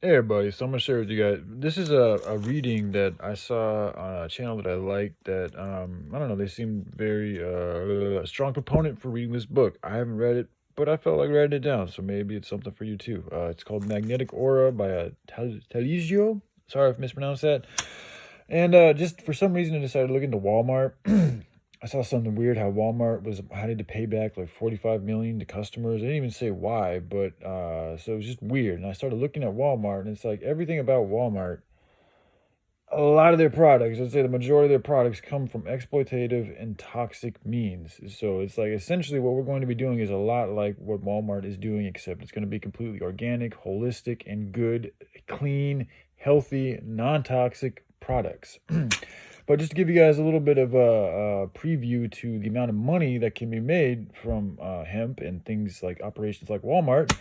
Hey everybody, so I'm gonna share with you guys. This is a reading that I saw on a channel that I like that I don't know, they seem very a strong proponent for reading this book. I haven't read it, but I felt like writing it down, so maybe it's something for you too. It's called Magnetic Aura by Teligio. Sorry if I mispronounced that. And just for some reason I decided to look into Walmart. I saw something weird how Walmart was having to pay back like 45 million to customers. They didn't even say why, but so it was just weird. And I started looking at Walmart, and it's like everything about Walmart, a lot of their products, I'd say the majority of their products come from exploitative and toxic means. So it's like essentially what we're going to be doing is a lot like what Walmart is doing, except it's going to be completely organic, holistic, and good, clean, healthy, non-toxic products. But just to give you guys a little bit of a preview to the amount of money that can be made from hemp and things like operations like Walmart.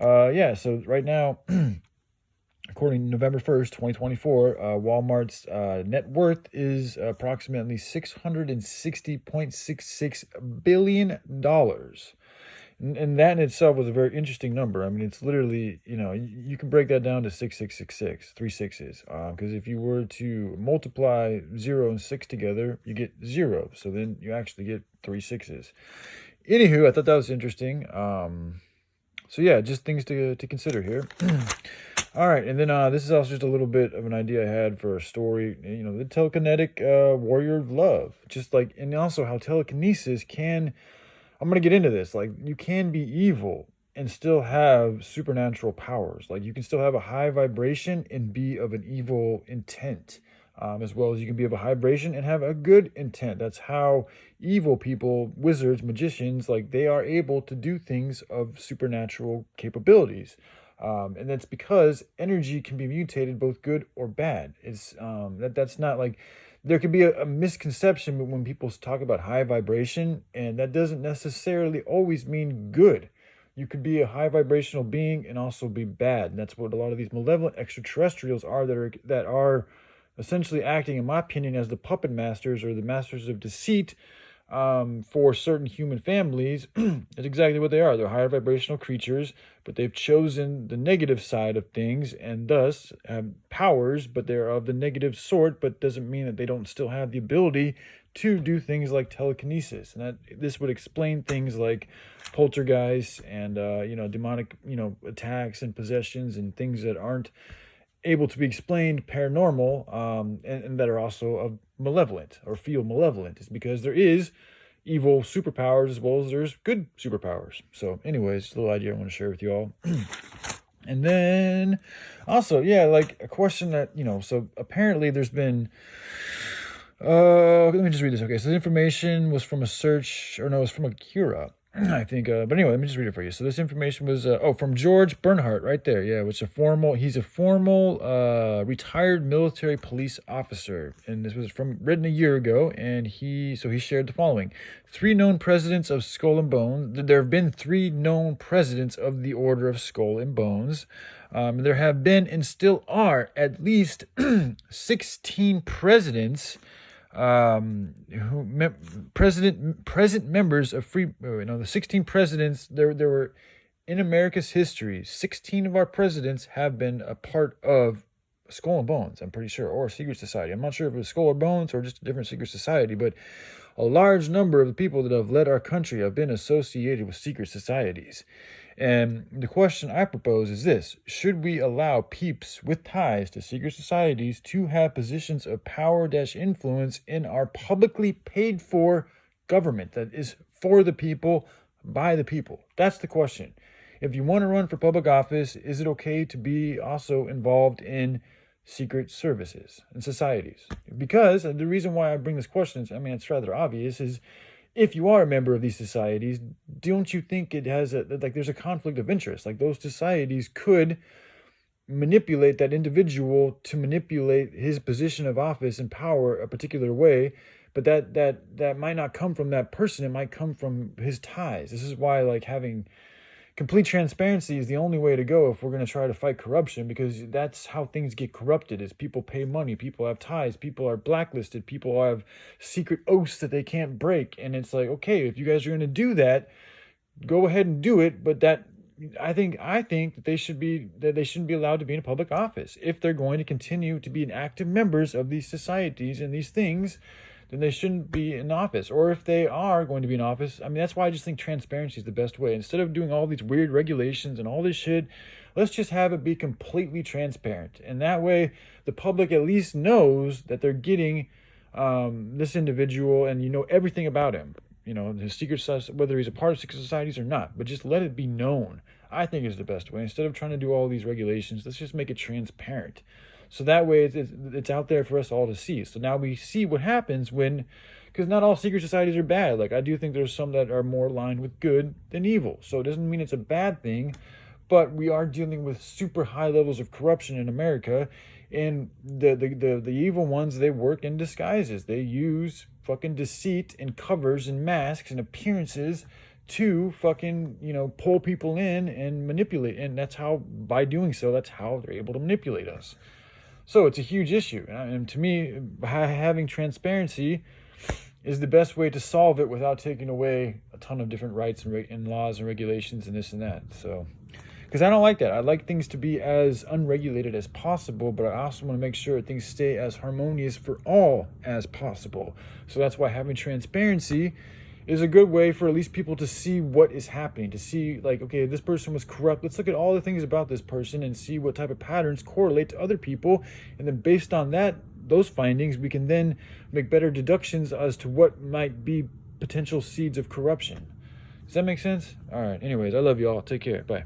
Yeah, so right now, according to November 1st, 2024, Walmart's net worth is approximately $660.66 billion. And that in itself was a very interesting number. I mean, it's literally, you can break that down to 6666, three sixes. Because if you were to multiply 0 and 6 together, you get 0. So then you actually get three sixes. Anywho, I thought that was interesting. So yeah, just things to consider here. All right, and then this is also just a little bit of an idea I had for a story. The telekinetic warrior of love. Just like, and also how telekinesis can... I'm going to get into this. Like, you can be evil and still have supernatural powers. Like, you can still have a high vibration and be of an evil intent, as well as you can be of a high vibration and have a good intent. That's how evil people, wizards, magicians, like, they are able to do things of supernatural capabilities. And that's because energy can be mutated both good or bad. It's that's not like... There could be a misconception when people talk about high vibration, and that doesn't necessarily always mean good. You could be a high vibrational being and also be bad. And that's what a lot of these malevolent extraterrestrials are, that are essentially acting, in my opinion, as the puppet masters or the masters of deceit for certain human families. That's exactly what they are. They're higher vibrational creatures, but they've chosen the negative side of things and thus have powers, but they're of the negative sort, but doesn't mean that they don't still have the ability to do things like telekinesis. And that this would explain things like poltergeists and demonic attacks and possessions and things that aren't able to be explained paranormal, and that are also of malevolent or feel malevolent, is because there is evil superpowers as well as there's good superpowers. So anyways, just a little idea I want to share with you all. And then also, yeah, like a question that, so apparently there's been, let me just read this. Okay, so the information was from a search, or no, it was from a Cura, I think, but anyway, let me just read it for you. So this information was, from George Bernhardt, right there. Yeah, he's a formal, retired military police officer. And this was written a year ago. And he shared the following: 3 known presidents of Skull and Bones. There have been 3 known presidents of the Order of Skull and Bones. There have been and still are at least 16 presidents present members of the 16 presidents there were in America's history. 16 of our presidents have been a part of Skull and Bones, I'm pretty sure, or a secret society. I'm not sure if it was Skull or Bones or just a different secret society, but a large number of the people that have led our country have been associated with secret societies. And the question I propose is this: should we allow peeps with ties to secret societies to have positions of power-influence in our publicly paid for government that is for the people, by the people? That's the question. If you want to run for public office, is it okay to be also involved in secret services and societies? Because the reason why I bring this question is, it's rather obvious, is if you are a member of these societies, don't you think it has there's a conflict of interest? Like, those societies could manipulate that individual to manipulate his position of office and power a particular way, but that might not come from that person. It might come from his ties. This is why, like, having complete transparency is the only way to go if we're going to try to fight corruption, because that's how things get corrupted. Is people pay money, people have ties, people are blacklisted, people have secret oaths that they can't break. And it's like, okay, if you guys are going to do that, go ahead and do it, but that I think that they shouldn't be allowed to be in a public office. If they're going to continue to be active members of these societies and these things, then they shouldn't be in office. Or if they are going to be in office, I mean, that's why I just think transparency is the best way. Instead of doing all these weird regulations and all this shit, let's just have it be completely transparent. And that way, the public at least knows that they're getting this individual, and you know everything about him. You know, his secret society, whether he's a part of secret societies or not, but just let it be known, I think, is the best way. Instead of trying to do all these regulations, let's just make it transparent. So that way it's out there for us all to see. So now we see what happens when, because not all secret societies are bad. Like, I do think there's some that are more aligned with good than evil. So it doesn't mean it's a bad thing, but we are dealing with super high levels of corruption in America. And the evil ones, they work in disguises. They use fucking deceit and covers and masks and appearances to fucking, pull people in and manipulate. And that's how, by doing so, that's how they're able to manipulate us. So it's a huge issue. And to me, having transparency is the best way to solve it without taking away a ton of different rights and laws and regulations and this and that. So, because I don't like that. I like things to be as unregulated as possible, but I also want to make sure things stay as harmonious for all as possible. So that's why having transparency is a good way for at least people to see what is happening, to see, like, okay, this person was corrupt. Let's look at all the things about this person and see what type of patterns correlate to other people. And then based on those findings, we can then make better deductions as to what might be potential seeds of corruption. Does that make sense? All right. Anyways, I love you all. Take care. Bye.